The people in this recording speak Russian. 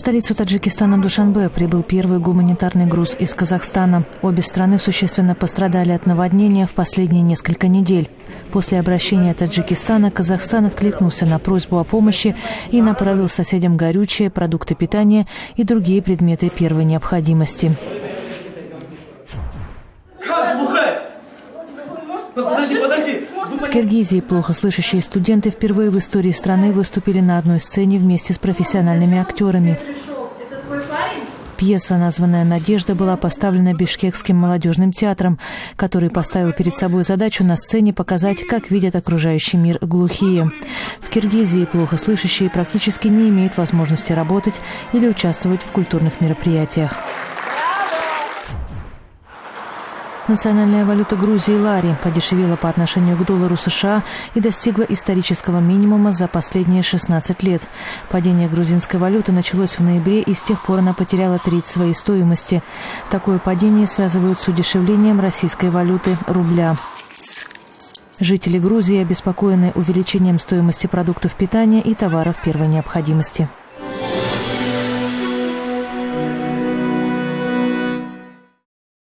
столицу Таджикистана Душанбе прибыл первый гуманитарный груз из Казахстана. Обе страны существенно пострадали от наводнения в последние несколько недель. После обращения Таджикистана Казахстан откликнулся на просьбу о помощи и направил соседям горючее, продукты питания и другие предметы первой необходимости. В Киргизии плохо слышащие студенты впервые в истории страны выступили на одной сцене вместе с профессиональными актерами. Пьеса, названная «Надежда», была поставлена Бишкекским молодежным театром, который поставил перед собой задачу на сцене показать, как видят окружающий мир глухие. В Киргизии плохо слышащие практически не имеют возможности работать или участвовать в культурных мероприятиях. Национальная валюта Грузии лари подешевела по отношению к доллару США и достигла исторического минимума за последние 16 лет. Падение грузинской валюты началось в ноябре, и с тех пор она потеряла треть своей стоимости. Такое падение связывают с удешевлением российской валюты рубля. Жители Грузии обеспокоены увеличением стоимости продуктов питания и товаров первой необходимости.